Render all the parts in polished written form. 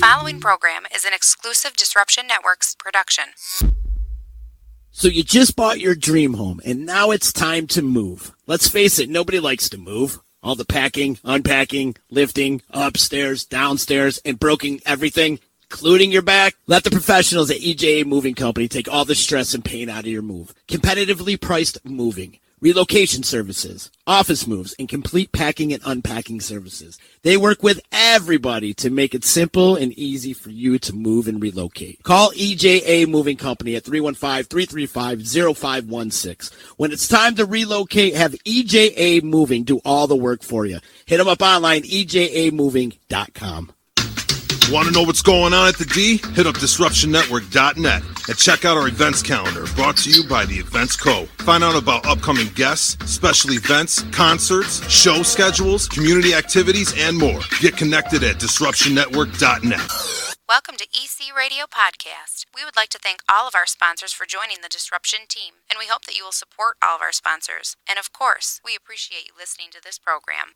following program is an exclusive Disruption Networks production. So you just bought your dream home, and now it's time to move. Let's face it, nobody likes to move. All the packing, unpacking, lifting, upstairs, downstairs, and broking everything, including your back. Let the professionals at EJA Moving Company take all the stress and pain out of your move. Competitively priced moving, relocation services, office moves, and complete packing and unpacking services. They work with everybody to make it simple and easy for you to move and relocate. Call EJA Moving Company at 315-335-0516. When it's time to relocate, have EJA Moving do all the work for you. Hit them up online, ejamoving.com. Want to know what's going on at the D? Hit up DisruptionNetwork.net and check out our events calendar brought to you by the Events Co. Find out about upcoming guests, special events, concerts, show schedules, community activities, and more. Get connected at DisruptionNetwork.net. Welcome to EC Radio Podcast. We would like to thank all of our sponsors for joining the Disruption team, and we hope that you will support all of our sponsors. And of course, we appreciate you listening to this program.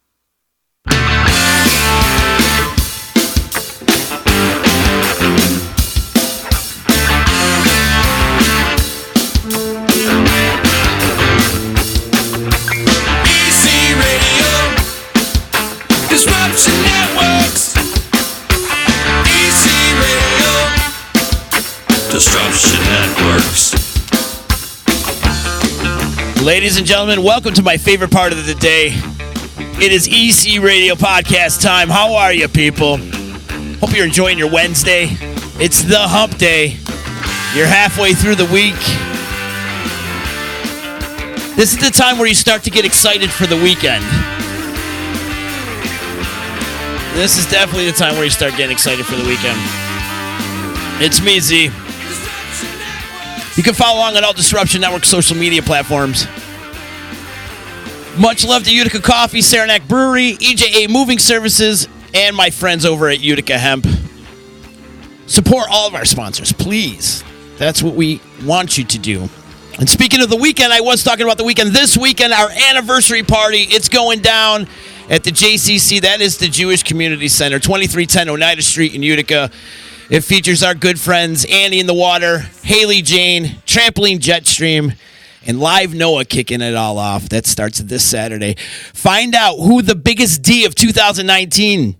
EC Radio, Disruption Networks. EC Radio, Disruption Networks. Ladies and gentlemen, welcome to my favorite part of the day. It is EC Radio Podcast time. How are you, people? Hope you're enjoying your Wednesday. It's the hump day. You're halfway through the week. This is the time where you start to get excited for the weekend. This is definitely the time where you start getting excited for the weekend. It's me, Z. You can follow along on all Disruption Network social media platforms. Much love to Utica Coffee, Saranac Brewery, EJA Moving Services, and my friends over at Utica Hemp. Support all of our sponsors, please. That's what we want you to do. And speaking of the weekend, I was talking about the weekend. This weekend, our anniversary party, it's going down at the JCC. That is the Jewish Community Center, 2310 Oneida Street in Utica. It features our good friends, Annie in the Water, Haley Jane, Trampoline Jetstream, and Live Noah kicking it all off. That starts this Saturday. Find out who the biggest D of 2019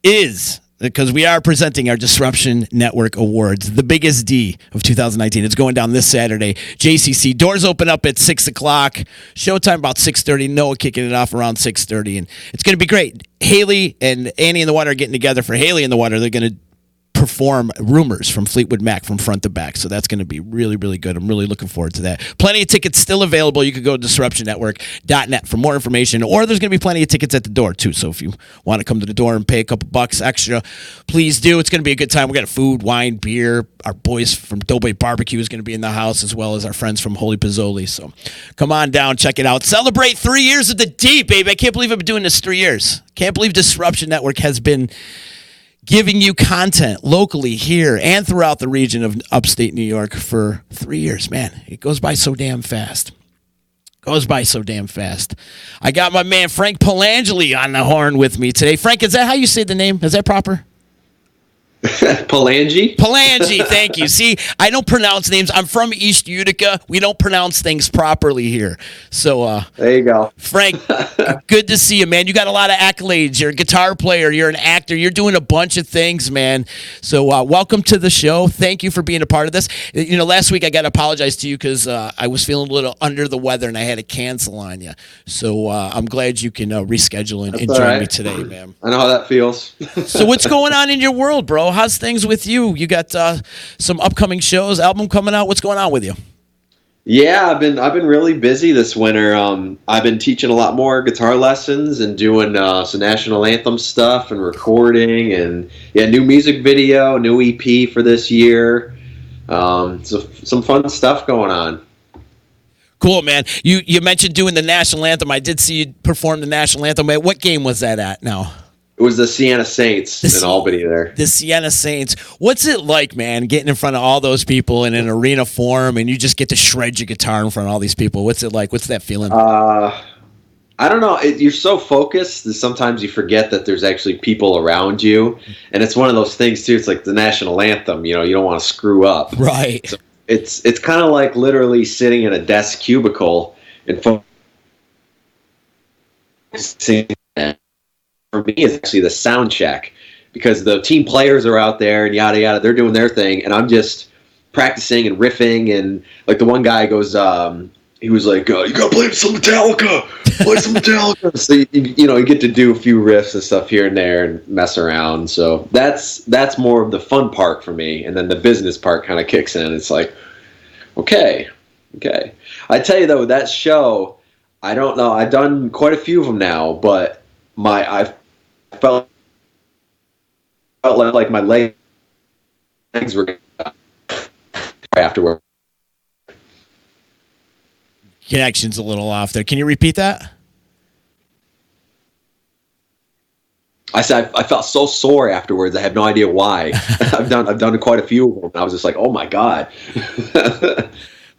is, because we are presenting our Disruption Network Awards, the biggest D of 2019. It's going down this Saturday. JCC, doors open up at 6 o'clock. Showtime about 6:30. Noah kicking it off around 6:30. And it's going to be great. Haley and Annie in the Water are getting together for Haley in the Water. They're going to perform Rumors from Fleetwood Mac from front to back. So that's going to be really, really good. I'm really looking forward to that. Plenty of tickets still available. You can go to DisruptionNetwork.net for more information, or there's going to be plenty of tickets at the door too. So if you want to come to the door and pay a couple bucks extra, please do. It's going to be a good time. We got food, wine, beer. Our boys from Doughboy Barbecue is going to be in the house, as well as our friends from Holy Pizzoli. So come on down, check it out. Celebrate 3 years of the D, baby. I can't believe I've been doing this 3 years. Can't believe Disruption Network has been giving you content locally here and throughout the region of upstate New York for 3 years. Man, it goes by so damn fast. I got my man Frank Palangi on the horn with me today. Frank, is that how you say the name? Is that proper? Palangi? Palangi, thank you. See, I don't pronounce names. I'm from East Utica. We don't pronounce things properly here. So, there you go. Frank, good to see you, man. You got a lot of accolades. You're a guitar player. You're an actor. You're doing a bunch of things, man. So, welcome to the show. Thank you for being a part of this. You know, last week I got to apologize to you because I was feeling a little under the weather and I had to cancel on you. So, I'm glad you can reschedule and join me today, man. I know how that feels. So, what's going on in your world, bro? How's things with you? You got some upcoming shows, album coming out. What's going on with you? Yeah, I've been really busy this winter. I've been teaching a lot more guitar lessons and doing some national anthem stuff and recording, and new music video, new EP for this year. So some fun stuff going on. Cool, man. You mentioned doing the national anthem. I did see you perform the national anthem. What game was that at now? It was the Siena Saints in Albany there. The Siena Saints. What's it like, man, getting in front of all those people in an arena form and you just get to shred your guitar in front of all these people? What's it like? What's that feeling? I I don't know. You're so focused that sometimes you forget that there's actually people around you, and it's one of those things too. It's like the national anthem. You know, you don't want to screw up. Right. So it's kind of like literally sitting in a desk cubicle and focusing. For me, it's actually the sound check because the team players are out there and yada yada. They're doing their thing, and I'm just practicing and riffing. And like the one guy goes, he was like, "You gotta play some Metallica, play some Metallica." So you get to do a few riffs and stuff here and there and mess around. So that's more of the fun part for me, and then the business part kind of kicks in. It's like, okay. I tell you though, that show, I don't know. I've done quite a few of them now, but I felt like my legs were afterward. Connection's a little off there. Can you repeat that? I said I felt so sore afterwards. I have no idea why. I've done quite a few of them. And I was just like, oh my god.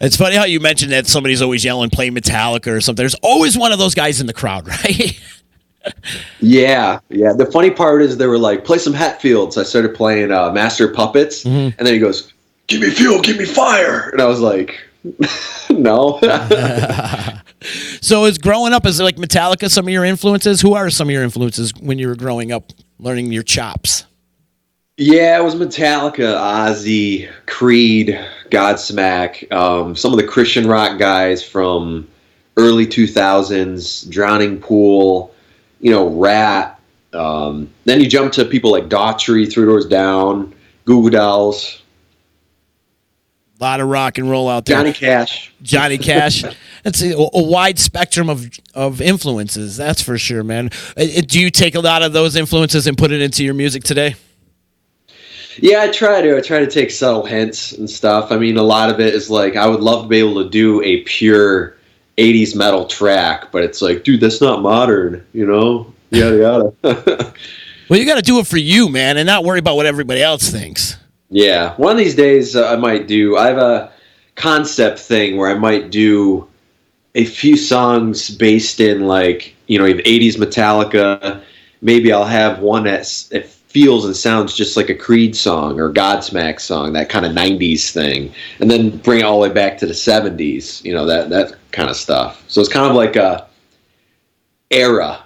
It's funny how you mentioned that somebody's always yelling, "Play Metallica" or something. There's always one of those guys in the crowd, right? Yeah. The funny part is they were like, "Play some Hatfields." I started playing Master of Puppets, and then he goes, "Give me fuel, give me fire," and I was like, "No." So, is growing up, is like Metallica some of your influences? Who are some of your influences when you were growing up, learning your chops? Yeah, it was Metallica, Ozzy, Creed, Godsmack, some of the Christian rock guys from early 2000s, Drowning Pool, Rat. Then you jump to people like Daughtry, Three Doors Down, Goo Goo Dolls. A lot of rock and roll out there. Johnny Cash. That's a wide spectrum of influences, that's for sure, man. Do you take a lot of those influences and put it into your music today? Yeah, I try to take subtle hints and stuff. I mean, a lot of it is like, I would love to be able to do a pure 80s metal track, but it's like, dude, that's not modern, yada yada. Well, you got to do it for you, man, and not worry about what everybody else thinks. I One of these days I have a concept thing where I might do a few songs based in like, 80s Metallica. Maybe I'll have one that feels and sounds just like a Creed song or Godsmack song, that kind of 90s thing, and then bring it all the way back to the 70s, that kind of stuff. So it's kind of like a era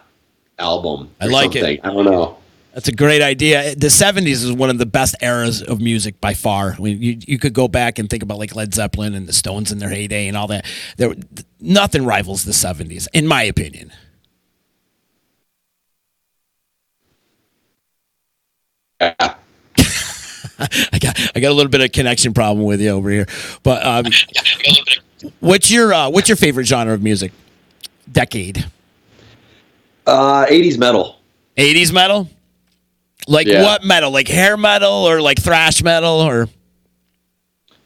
album. I like something. it. I don't know. That's a great idea. The 70s is one of the best eras of music by far. I mean, you could go back and think about like Led Zeppelin and the Stones in their heyday and all that. Nothing rivals the 70s, in my opinion. Yeah. I got a little bit of connection problem with you over here, but what's your favorite genre of music? Decade. 80s metal. 80s metal. Like what metal? Like hair metal or like thrash metal or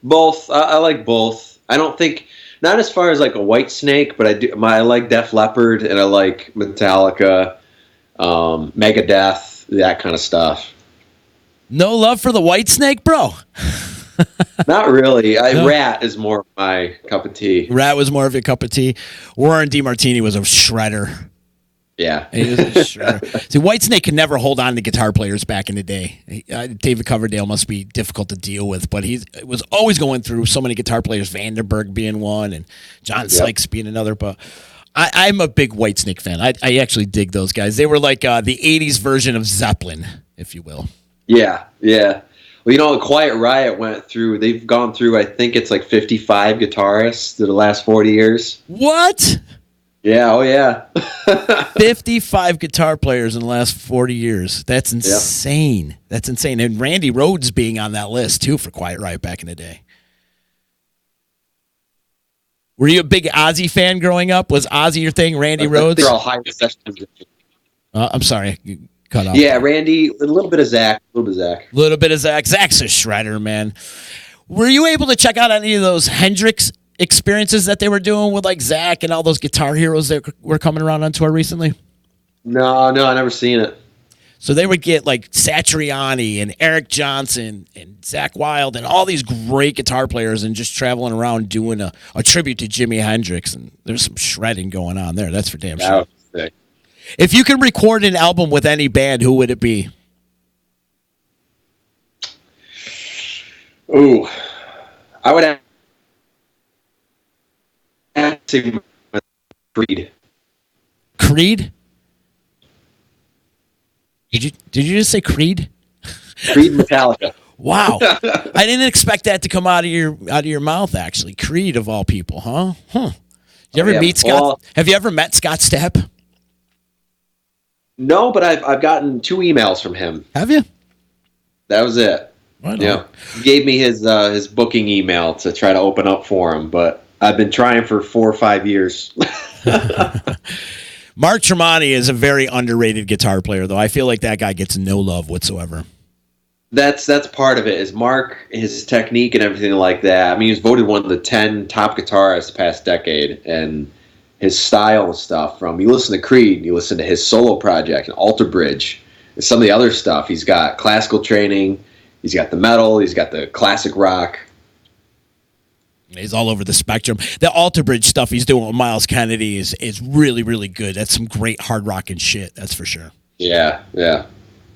both? I like both. I don't think not as far as like a White Snake, but I like Def Leppard and I like Metallica, Megadeth, that kind of stuff. No love for the White Snake, bro? Not really. Rat is more my cup of tea. Rat was more of your cup of tea. Warren DeMartini was a shredder. Yeah. He was a shredder. See, Whitesnake could never hold on to guitar players back in the day. David Coverdale must be difficult to deal with, but he was always going through so many guitar players, Vandenberg being one and John Sykes being another. But I'm a big Whitesnake fan. I actually dig those guys. They were like the 80s version of Zeppelin, if you will. Yeah. Well, Quiet Riot they've gone through, I think it's like 55 guitarists through the last 40 years. What? Yeah, oh yeah. 55 guitar players in the last 40 years. That's insane. Yep. That's insane. And Randy Rhoads being on that list, too, for Quiet Riot back in the day. Were you a big Ozzy fan growing up? Was Ozzy your thing, Randy Rhoads? They're all high session musicians. I'm sorry. You cut off. Yeah, Randy, a little bit of Zach. Zach's a shredder, man. Were you able to check out any of those Hendrix experiences that they were doing with like Zach and all those guitar heroes that were coming around on tour recently? No, I never seen it. So they would get like Satriani and Eric Johnson and Zach Wilde and all these great guitar players and just traveling around doing a tribute to Jimi Hendrix. And there's some shredding going on there. That's for damn sure. sick. If you could record an album with any band, who would it be? Ooh, I would have to say Creed. Creed? Did you just say Creed? Creed Metallica. Wow, I didn't expect that to come out of your mouth. Actually, Creed of all people, huh? Huh. Did you ever Yeah, meet Scott? well- Have you ever met Scott Stapp? No, but I've gotten 2 emails from him. Have you? That was it. Right Yeah, he gave me his booking email to try to open up for him, but I've been trying for 4 or 5 years. Mark Tremonti is a very underrated guitar player, though. I feel like that guy gets no love whatsoever. That's part of it. Is Mark, his technique and everything like that. I mean, he was voted one of the 10 top guitarists the past decade, and his style and stuff. From you listen to Creed, you listen to his solo project and Alter Bridge, and some of the other stuff. He's got classical training. He's got the metal. He's got the classic rock. He's all over the spectrum. The Alter Bridge stuff he's doing with Miles Kennedy is really, really good. That's some great hard rock and shit, that's for sure. Yeah, yeah.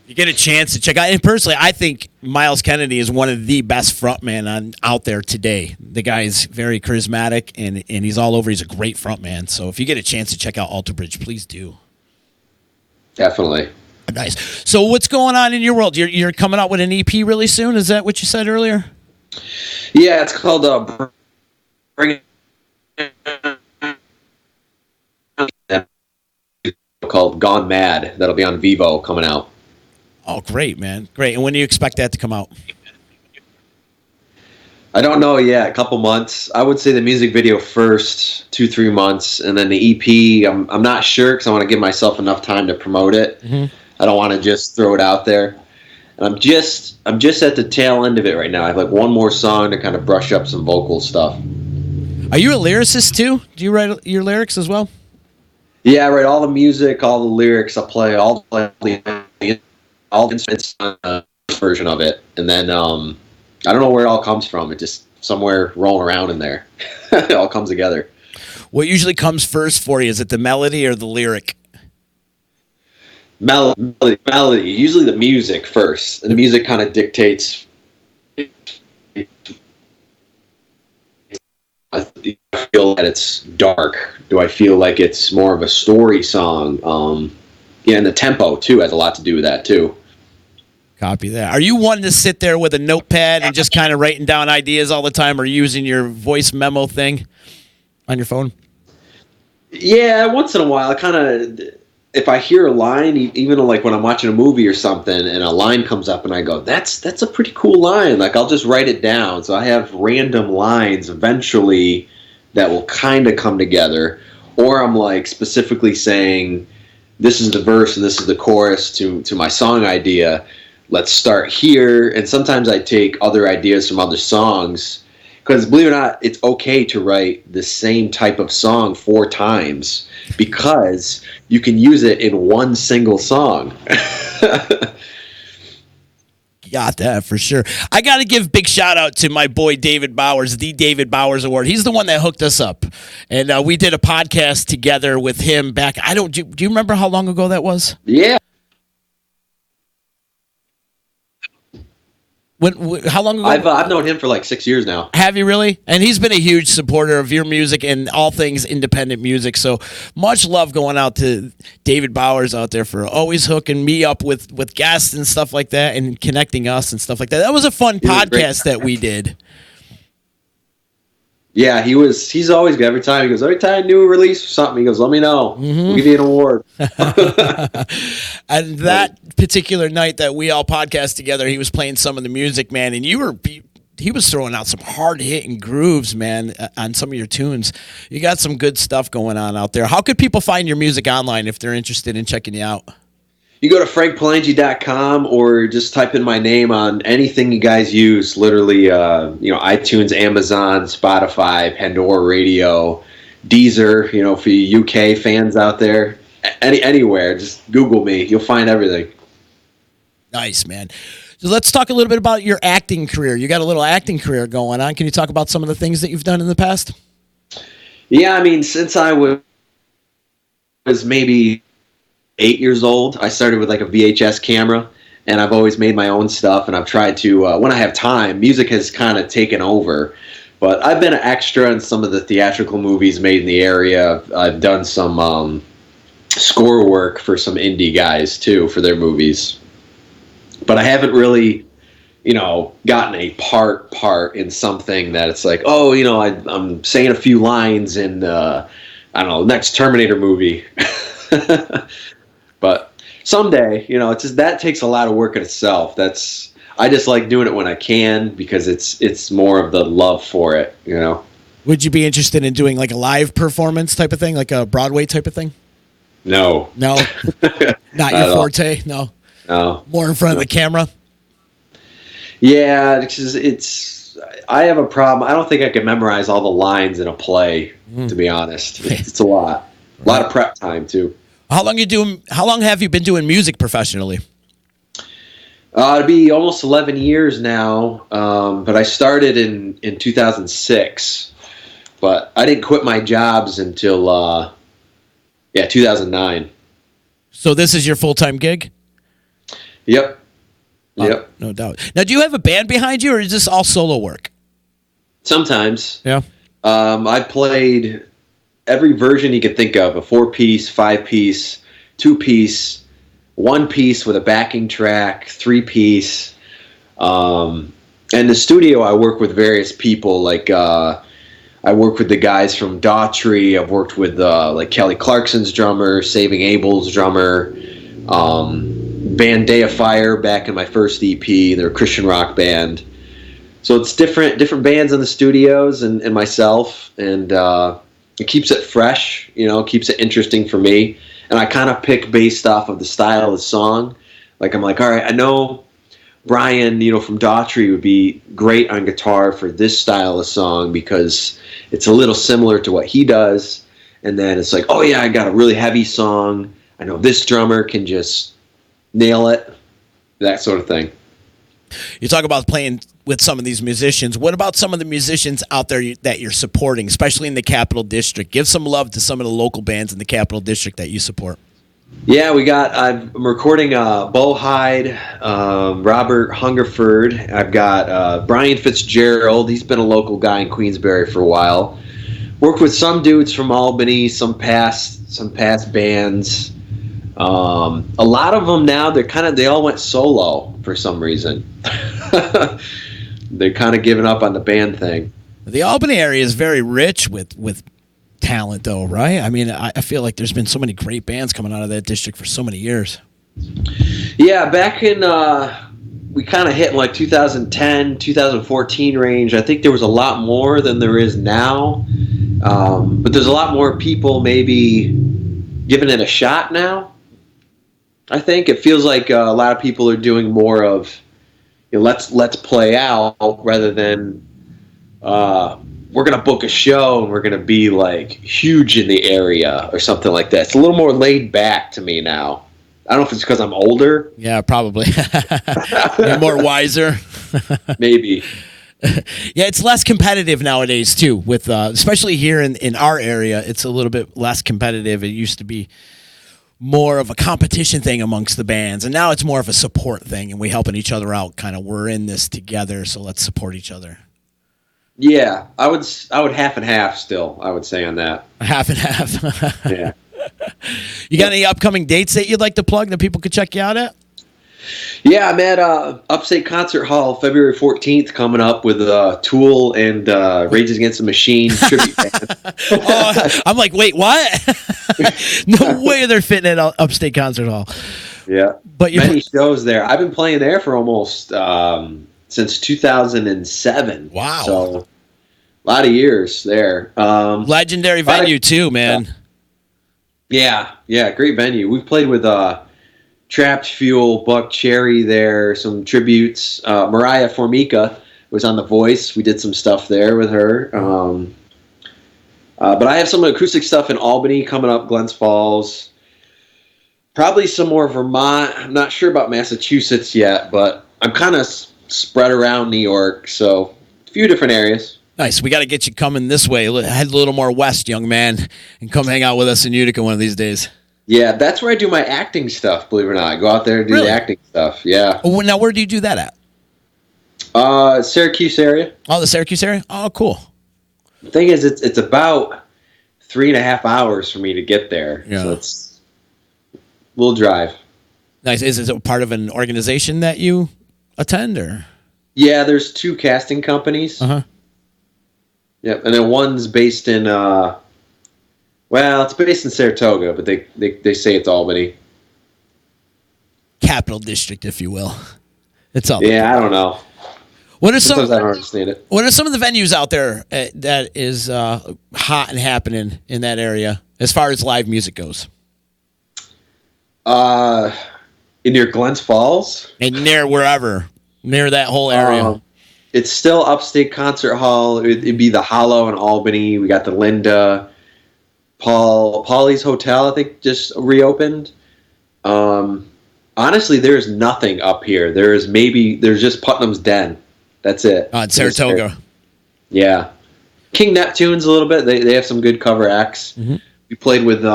You get a chance to check out, and personally, I think Miles Kennedy is one of the best frontmen out there today. The guy is very charismatic, and he's all over. He's a great frontman. So if you get a chance to check out Alter Bridge, please do. Definitely. Nice. So what's going on in your world? You're coming out with an EP really soon? Is that what you said earlier? Yeah, it's called Bring called Gone Mad. That'll be on Vivo coming out. Oh, great, man. Great. And when do you expect that to come out? I don't know yet. A couple months. I would say the music video first, 2-3 months, and then the EP. I'm not sure because I want to give myself enough time to promote it. Mm-hmm. I don't want to just throw it out there. And I'm just at the tail end of it right now. I have like one more song to kind of brush up some vocal stuff. Are you a lyricist too? Do you write your lyrics as well? Yeah, I write all the music, all the lyrics. I play all the instruments on the version of it, and then I don't know where it all comes from. It just somewhere rolling around in there. It all comes together. What usually comes first for you? Is it the melody or the lyric? Melody. Usually the music first, and the music kind of dictates. I feel that it's dark. Do I feel like it's more of a story song? Yeah, and the tempo too has a lot to do with that too. Copy that. Are you one to sit there with a notepad and just kind of writing down ideas all the time, or using your voice memo thing on your phone? Yeah, once in a while, I kind of, if I hear a line, even like when I'm watching a movie or something, and a line comes up, and I go, "That's a pretty cool line." Like I'll just write it down. So I have random lines eventually that will kind of come together, or I'm like specifically saying, "This is the verse and this is the chorus to my song idea. Let's start here." And sometimes I take other ideas from other songs. Because believe it or not, it's okay to write the same type of song 4 times because you can use it in one single song. Got that for sure. I got to give big shout out to my boy David Bowers, the David Bowers Award. He's the one that hooked us up, and we did a podcast together with him back. Do you remember how long ago that was? Yeah. How long ago? I've known him for like 6 years now. Have you really? And he's been a huge supporter of your music and all things independent music. So much love going out to David Bowers out there for always hooking me up with guests and stuff like that, and connecting us and stuff like that. That was a fun podcast that we did. Yeah, he's always good. Every time new release or something, he goes, "Let me know. We'll give you an award." And that particular night that we all podcast together, he was playing some of the music, man, and he was throwing out some hard hitting grooves, man, on some of your tunes. You got some good stuff going on out there. How could people find your music online if they're interested in checking you out? You go to frankpalangi.com or just type in my name on anything you guys use. Literally, iTunes, Amazon, Spotify, Pandora Radio, Deezer. For you UK fans out there, anywhere, just Google me. You'll find everything. Nice, man. So let's talk a little bit about your acting career. You got a little acting career going on. Can you talk about some of the things that you've done in the past? Yeah, I mean, since I was was maybe 8 years old, I started with like a VHS camera, and I've always made my own stuff. And I've tried to, when I have time, music has kind of taken over. But I've been an extra in some of the theatrical movies made in the area. I've done some score work for some indie guys too for their movies. But I haven't really, gotten a part in something that it's like, oh, I'm saying a few lines in, I don't know, next Terminator movie. But someday, it's just that takes a lot of work in itself. I just like doing it when I can because it's more of the love for it. Would you be interested in doing like a live performance type of thing, like a Broadway type of thing? No, Not your forte. No, more in front of the camera. Yeah, I have a problem. I don't think I can memorize all the lines in a play. To be honest, it's a lot of prep time too. How long have you been doing music professionally? It'll be almost 11 years now, but I started in 2006. But I didn't quit my jobs until 2009. So this is your full-time gig? Yep. Yep. No doubt. Now, do you have a band behind you, or is this all solo work? Sometimes. Yeah. I've played every version you could think of: a 4-piece, 5-piece, 2-piece, 1-piece with a backing track, 3-piece. And the studio, I work with various people. Like I work with the guys from Daughtry. I've worked with like Kelly Clarkson's drummer, Saving Abel's drummer. Band Day of Fire back in my first EP. They're a Christian rock band. So it's different bands in the studios and myself, and it keeps it fresh, keeps it interesting for me. And I kind of pick based off of the style of the song. Like I'm like, all right, I know Brian, from Daughtry would be great on guitar for this style of song because it's a little similar to what he does. And then it's like, oh yeah, I got a really heavy song. I know this drummer can just nail it, that sort of thing. You talk about playing with some of these musicians. What about some of the musicians out there that you're supporting, especially in the Capital District? Give some love to some of the local bands in the Capital District that you support. Yeah, I'm recording Bo Hyde, Robert Hungerford. I've got Brian Fitzgerald. He's been a local guy in Queensbury for a while. Worked with some dudes from Albany, some past bands. A lot of them now, they all went solo for some reason. They're kind of giving up on the band thing. The Albany area is very rich with talent, though, right? I mean, I feel like there's been so many great bands coming out of that district for so many years. Yeah, back in, we kind of hit in like 2010, 2014 range. I think there was a lot more than there is now. But there's a lot more people maybe giving it a shot now. I think it feels like a lot of people are doing more of let's play out rather than we're gonna book a show and we're gonna be like huge in the area or something like that. It's a little more laid back to me now. I don't know if it's because I'm older. Yeah, probably. You're more wiser. Maybe. Yeah, it's less competitive nowadays too. With especially here in our area, it's a little bit less competitive. It used to be more of a competition thing amongst the bands, and now it's more of a support thing, and we helping each other out. Kind of, we're in this together, so let's support each other. Yeah, I would half and half still. I would say on that. Half and half. Yeah. You got any upcoming dates that you'd like to plug that people could check you out at? Yeah, I'm at Upstate Concert Hall February 14th coming up with Tool and Rage Against the Machine tribute band. I'm like, wait, what? No way they're fitting at Upstate Concert Hall. Yeah, but many shows there. I've been playing there for almost since 2007. Wow. So a lot of years there. Legendary venue too, man. Yeah, great venue. We've played with Trapped Fuel, Buck Cherry there, some tributes. Mariah Formica was on The Voice. We did some stuff there with her. But I have some acoustic stuff in Albany coming up, Glens Falls. Probably some more Vermont. I'm not sure about Massachusetts yet, but I'm kind of spread around New York, so a few different areas. Nice. We got to get you coming this way. Head a little more west, young man, and come hang out with us in Utica one of these days. Yeah, that's where I do my acting stuff. Believe it or not, I go out there and do Really? the acting stuff. Yeah. Oh, now, where do you do that at? Syracuse area. Oh, the Syracuse area? Oh, cool. The thing is, it's about 3.5 hours for me to get there. Yeah. So we'll drive. Nice. Is it part of an organization that you attend, or? Yeah, there's 2 casting companies. Uh-huh. Yep, and then one's based in it's based in Saratoga, but they say it's Albany. Capital District, if you will. It's all. Yeah, I don't know. What are Sometimes some? I don't understand it. What are some of the venues out there that is hot and happening in that area as far as live music goes? Near Glens Falls, And near that whole area. it's still Upstate Concert Hall. It'd be the Hollow in Albany. We got the Linda, Paulie's Hotel. I think just reopened. Honestly, there's nothing up here. There's just Putnam's Den. That's it. In Saratoga. Yeah. King Neptune's a little bit. They have some good cover acts. Mm-hmm. We played with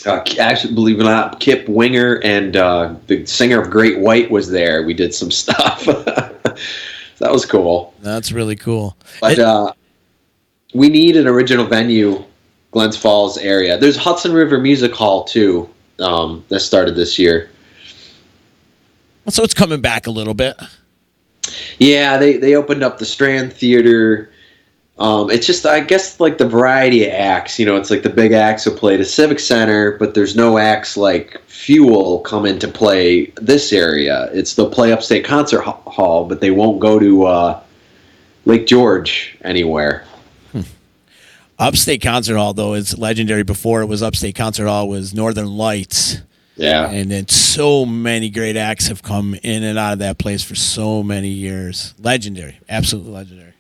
actually, believe it or not, Kip Winger and the singer of Great White was there. We did some stuff. That was cool. That's really cool. But we need an original venue, Glens Falls area. There's Hudson River Music Hall too. That started this year. So it's coming back a little bit. Yeah, they opened up the Strand Theater. It's just, I guess, like the variety of acts. It's like the big acts will play at a Civic Center, but there's no acts like Fuel come into play this area. They'll play Upstate Concert Hall, but they won't go to Lake George anywhere. Upstate Concert Hall, though, is legendary. Before it was Upstate Concert Hall, was Northern Lights. Yeah. And then so many great acts have come in and out of that place for so many years. Legendary. Absolutely legendary.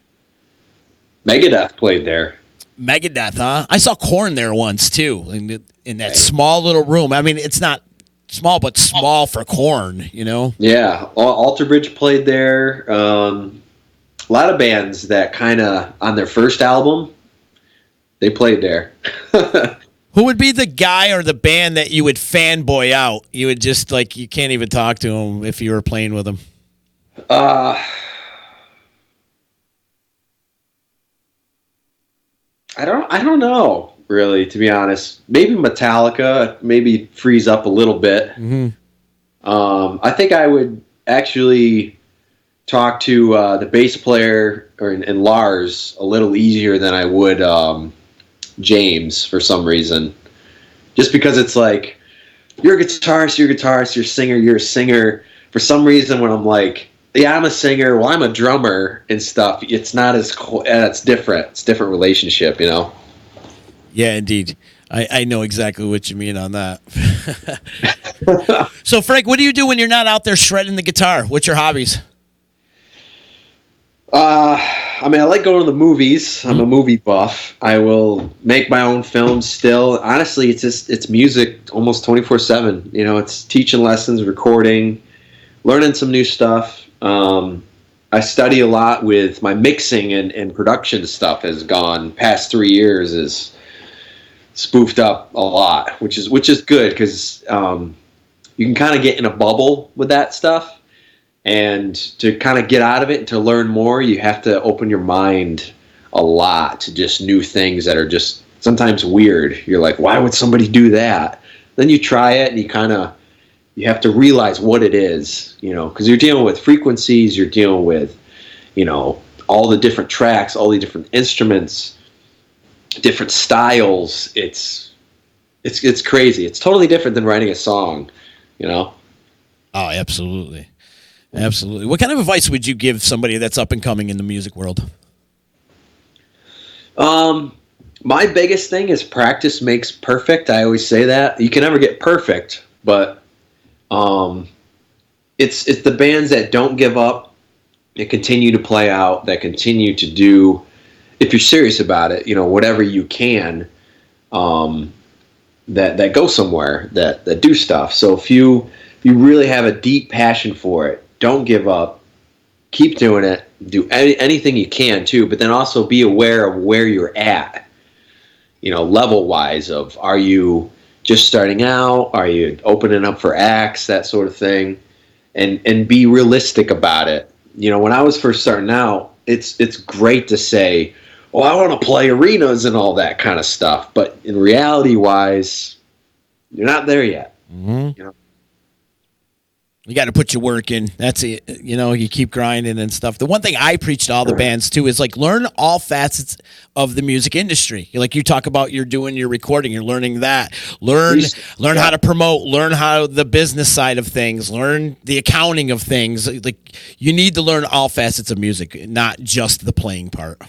Megadeth played there. Megadeth, huh? I saw Korn there once, too, in that small little room. I mean, it's not small, but small for Korn, Yeah. Alter Bridge played there. A lot of bands that kind of, on their first album, they played there. Who would be the guy or the band that you would fanboy out? You would just, you can't even talk to him if you were playing with him. I don't know, really, to be honest. Maybe Metallica, maybe freeze up a little bit. Mm-hmm. I think I would actually talk to the bass player and Lars a little easier than I would James for some reason. Just because it's like, you're a guitarist, you're a singer, you're a singer. For some reason, when I'm like, yeah, I'm a singer, well, I'm a drummer and stuff, it's not as cool. It's different. It's a different relationship, Yeah, indeed. I know exactly what you mean on that. So, Frank, what do you do when you're not out there shredding the guitar? What's your hobbies? I like going to the movies. I'm a movie buff. I will make my own films still. Honestly, it's music almost 24/7. It's teaching lessons, recording, learning some new stuff. I study a lot with my mixing and production stuff has gone past 3 years is spoofed up a lot, which is good because you can kind of get in a bubble with that stuff. And to kind of get out of it and to learn more, you have to open your mind a lot to just new things that are just sometimes weird. You're like, why would somebody do that? Then you try it and you have to realize what it is, because you're dealing with frequencies, you're dealing with, all the different tracks, all the different instruments, different styles. It's crazy. It's totally different than writing a song, Oh, absolutely. Absolutely. What kind of advice would you give somebody that's up and coming in the music world? My biggest thing is practice makes perfect. I always say that. You can never get perfect, but it's the bands that don't give up, that continue to play out, that continue to do, if you're serious about it, whatever you can, that go somewhere, that do stuff. So if you really have a deep passion for it, don't give up. Keep doing it. do anything you can too, but then also be aware of where you're at, level wise of, are you just starting out? Are you opening up for acts, that sort of thing? And be realistic about it. When I was first starting out, it's great to say, "Oh, I want to play arenas and all that kind of stuff," but in reality wise, you're not there yet. Mm-hmm. You got to put your work in. That's it. You keep grinding and stuff. The one thing I preach to all the bands too is like learn all facets of the music industry. Like you talk about, you're doing your recording, you're learning that. Learn how to promote. Learn how the business side of things. Learn the accounting of things. Like you need to learn all facets of music, not just the playing part.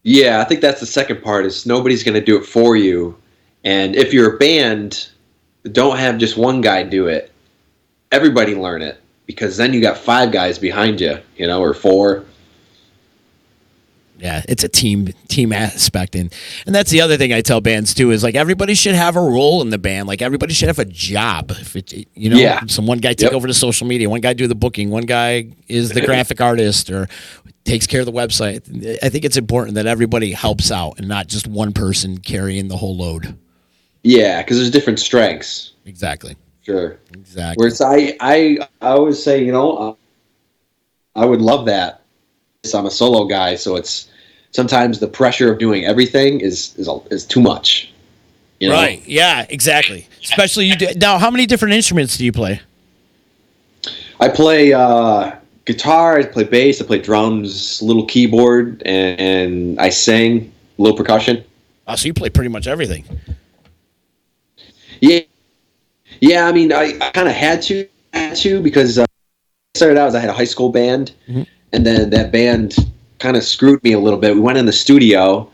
Yeah, I think that's the second part. Is nobody's going to do it for you, and if you're a band, don't have just one guy do it. Everybody learn it, because then you got 5 guys behind you, or 4. Yeah, it's a team aspect, and that's the other thing I tell bands too is like everybody should have a role in the band. Like everybody should have a job. If one guy take over the social media, one guy do the booking, one guy is the graphic artist or takes care of the website. I think it's important that everybody helps out and not just one person carrying the whole load. Yeah, because there's different strengths. Exactly. Sure. Exactly. Whereas I always say, I would love that. I'm a solo guy, so it's sometimes the pressure of doing everything is too much. Right. Yeah, exactly. Especially you do. Now, how many different instruments do you play? I play guitar, I play bass, I play drums, little keyboard, and I sing, a little percussion. Oh, so you play pretty much everything. Yeah. Yeah, I mean, I kind of had to because I started out as I had a high school band, and then that band kind of screwed me a little bit. We went in the studio,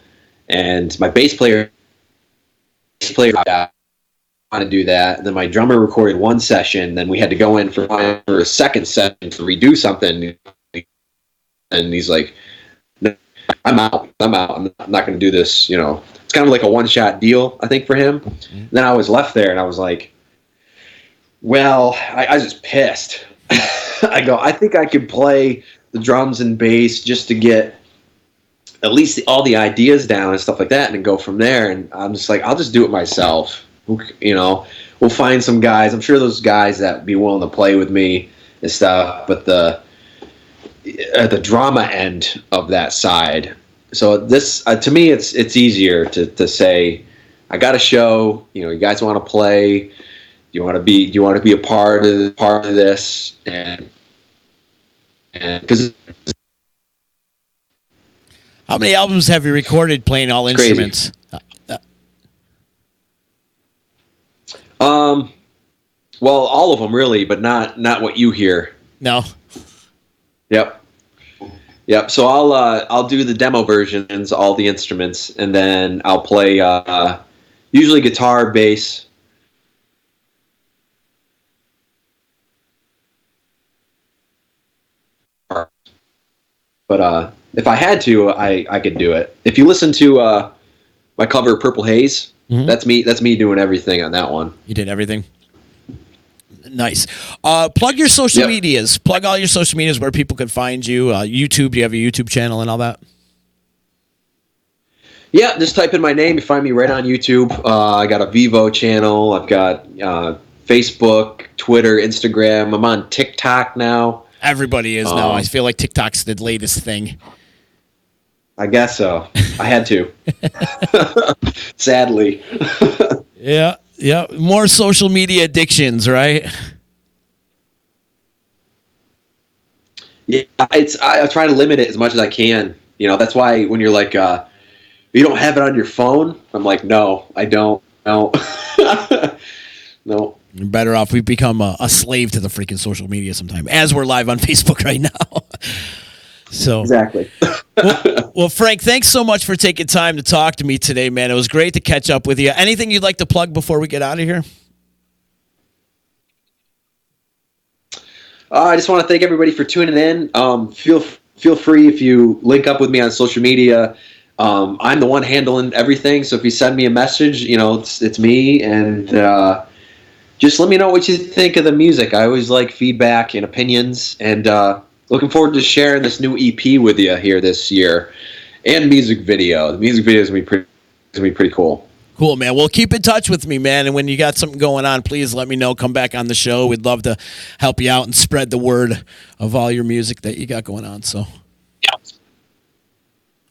and my bass player wanted to do that. And then my drummer recorded one session. Then we had to go in for a second session to redo something, and he's like, "No, I'm out. I'm not going to do this." It's kind of like a one-shot deal, I think, for him. Then I was left there, and I was like, well, I was just pissed. I think I could play the drums and bass just to get at least all the ideas down and stuff like that, and then go from there. And I'm just like, I'll just do it myself. We'll find some guys. I'm sure those guys that would be willing to play with me and stuff. But the drama end of that side. So this, to me, it's easier to say, I got a show. You guys want to play. Do you want to be a part of this? And because how many albums have you recorded playing all instruments? Well, all of them really, but not what you hear. No. Yep. So I'll do the demo versions, all the instruments, and then I'll play usually guitar, bass. But if I had to, I could do it. If you listen to my cover Purple Haze, that's me doing everything on that one. You did everything? Nice. Plug your social medias. Plug all your social medias where people can find you. YouTube, do you have a YouTube channel and all that? Yeah, just type in my name. You find me right on YouTube. I got a Vivo channel. I've got Facebook, Twitter, Instagram. I'm on TikTok now. Everybody is now. I feel like TikTok's the latest thing. I guess so. I had to. Sadly. Yeah. More social media addictions, right? Yeah, I try to limit it as much as I can. That's why when you're like, you don't have it on your phone, I'm like, no, I don't. No. No. You're better off. We've become a slave to the freaking social media sometime, as we're live on Facebook right now. So exactly. well, Frank, thanks so much for taking time to talk to me today, man. It was great to catch up with you. Anything you'd like to plug before we get out of here? I just want to thank everybody for tuning in. Feel free if you link up with me on social media. I'm the one handling everything, so if you send me a message, it's me, and just let me know what you think of the music. I always like feedback and opinions, and looking forward to sharing this new EP with you here this year, and music video. The music video is gonna be pretty cool. Cool, man. Well, keep in touch with me, man. And when you got something going on, please let me know. Come back on the show. We'd love to help you out and spread the word of all your music that you got going on. So, yeah.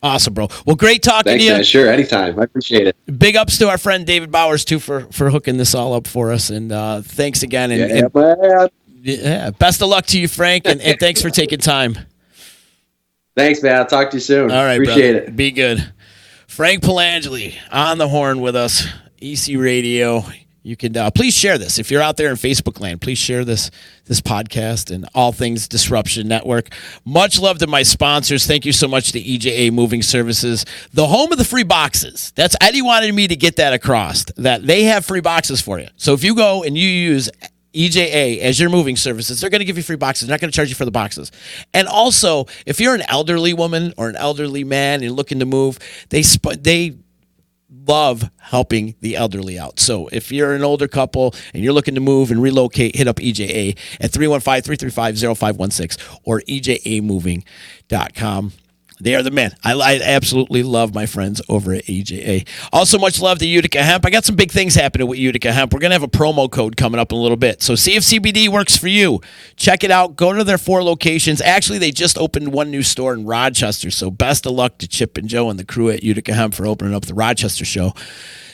Awesome, bro. Well, great talking Thanks, to you. man. Sure, anytime. I appreciate it. Big ups to our friend David Bowers, too, for hooking this all up for us. And thanks again. And, man. yeah, best of luck to you, Frank. And thanks for taking time. Thanks, man. I'll talk to you soon. All right, appreciate brother. it. Be good. Frank Palangi on the horn with us, EC Radio. You can please share this. If you're out there in Facebook land, please share this podcast and all things Disruption Network. Much love to my sponsors. Thank you so much to EJA Moving Services, the home of the free boxes. That's Eddie wanted me to get that across, that they have free boxes for you. So if you go and you use EJA as your moving services, they're going to give you free boxes. They're not going to charge you for the boxes. And also, if you're an elderly woman or an elderly man and looking to move, they love helping the elderly out. So if you're an older couple and you're looking to move and relocate, hit up EJA at 315-335-0516 or ejamoving.com. They are the men. I absolutely love my friends over at EJA. Also, much love to Utica Hemp. I got some big things happening with Utica Hemp. We're going to have a promo code coming up in a little bit. So see if CBD works for you. Check it out. Go to their 4 locations. Actually, they just opened one new store in Rochester. So best of luck to Chip and Joe and the crew at Utica Hemp for opening up the Rochester show.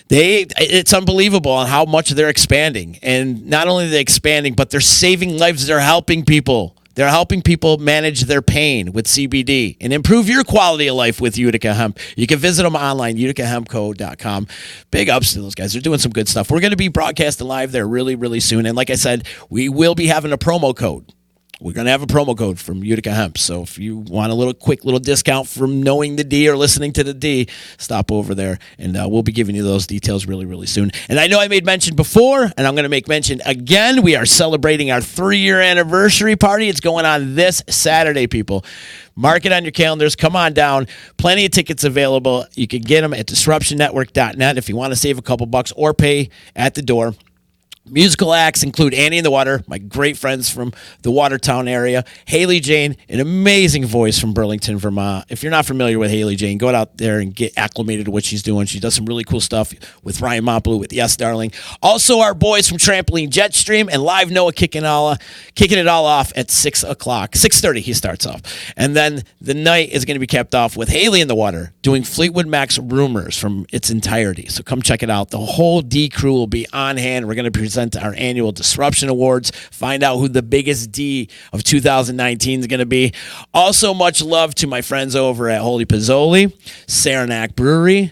It's unbelievable on how much they're expanding. And not only are they expanding, but they're saving lives. They're helping people. They're helping people manage their pain with CBD and improve your quality of life with Utica Hemp. You can visit them online, uticahempco.com. Big ups to those guys. They're doing some good stuff. We're going to be broadcasting live there really, really soon. And like I said, we will be having a promo code. We're going to have a promo code from Utica Hemp. So if you want a quick little discount from knowing the D or listening to the D, stop over there. And we'll be giving you those details really, really soon. And I know I made mention before, and I'm going to make mention again. We are celebrating our 3-year anniversary party. It's going on this Saturday, people. Mark it on your calendars. Come on down. Plenty of tickets available. You can get them at disruptionnetwork.net if you want to save a couple bucks or pay at the door. Musical acts include Annie in the Water, my great friends from the Watertown area. Haley Jane, an amazing voice from Burlington, Vermont. If you're not familiar with Haley Jane, go out there and get acclimated to what she's doing. She does some really cool stuff with Ryan Montbleu, with Yes Darling. Also, our boys from Trampoline Jetstream and Live Noah kicking it all off at 6 o'clock. 6:30 he starts off. And then the night is going to be capped off with Haley in the Water doing Fleetwood Mac's Rumors from its entirety. So come check it out. The whole D crew will be on hand. We're going to present our annual Disruption Awards. Find out who the biggest D of 2019 is going to be. Also, much love to my friends over at Holy Pizzoli, Saranac Brewery,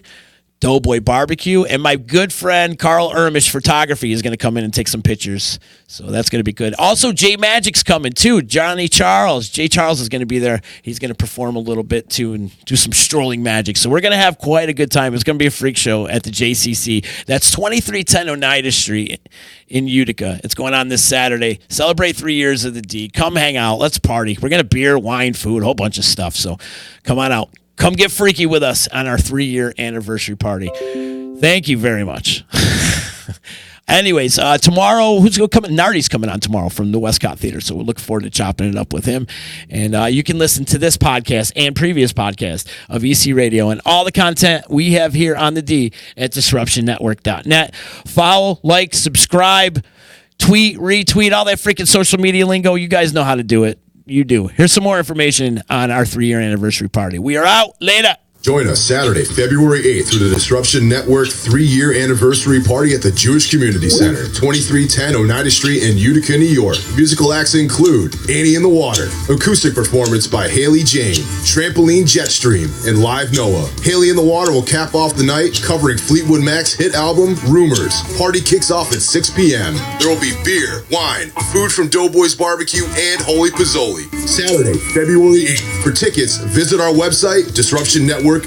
Doughboy Barbecue, and my good friend Carl Ermish Photography is going to come in and take some pictures. So that's going to be good. Also, J Magic's coming too. Johnny Charles. Jay Charles is going to be there. He's going to perform a little bit too and do some strolling magic. So we're going to have quite a good time. It's going to be a freak show at the JCC. That's 2310 Oneida Street in Utica. It's going on this Saturday. Celebrate 3 years of the D. Come hang out. Let's party. We're going to beer, wine, food, a whole bunch of stuff. So come on out. Come get freaky with us on our 3-year anniversary party. Thank you very much. Anyways, tomorrow, who's going to come? Nardi's coming on tomorrow from the Westcott Theater, so we're looking forward to chopping it up with him. And you can listen to this podcast and previous podcast of EC Radio and all the content we have here on the D at disruptionnetwork.net. Follow, like, subscribe, tweet, retweet, all that freaking social media lingo. You guys know how to do it. You do. Here's some more information on our 3-year anniversary party. We are out. Later. Join us Saturday, February 8th through the Disruption Network 3-year anniversary party at the Jewish Community Center, 2310 Oneida Street in Utica, New York. Musical acts include Annie in the Water, acoustic performance by Haley Jane, Trampoline Jetstream, and Live Noah. Haley in the Water will cap off the night covering Fleetwood Mac's hit album, Rumors. Party kicks off at 6 p.m. There will be beer, wine, food from Doughboy's Barbecue, and Holy Pizzoli. Saturday, February 8th. For tickets, visit our website, disruptionnetwork.net.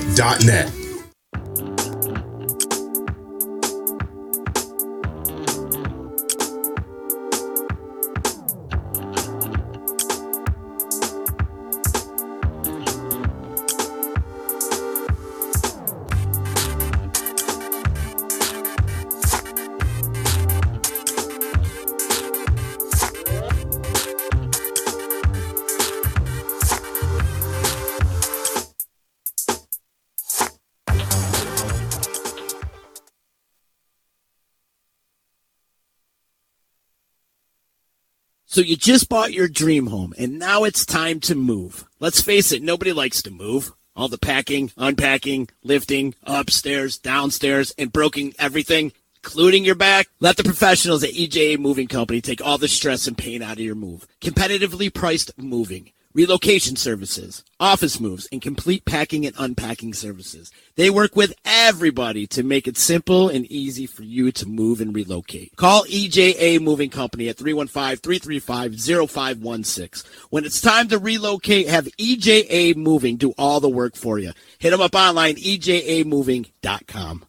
So you just bought your dream home, and now it's time to move. Let's face it, nobody likes to move. All the packing, unpacking, lifting, upstairs, downstairs, and broken everything, including your back. Let the professionals at EJA Moving Company take all the stress and pain out of your move. Competitively priced moving, relocation services, office moves, and complete packing and unpacking services. They work with everybody to make it simple and easy for you to move and relocate. Call EJA Moving Company at 315-335-0516. When it's time to relocate, have EJA Moving do all the work for you. Hit them up online, ejamoving.com.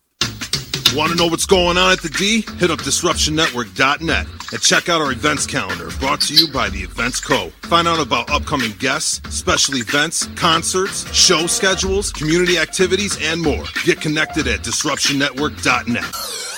Want to know what's going on at the D? Hit up DisruptionNetwork.net and check out our events calendar brought to you by the Events Co. Find out about upcoming guests, special events, concerts, show schedules, community activities, and more. Get connected at DisruptionNetwork.net.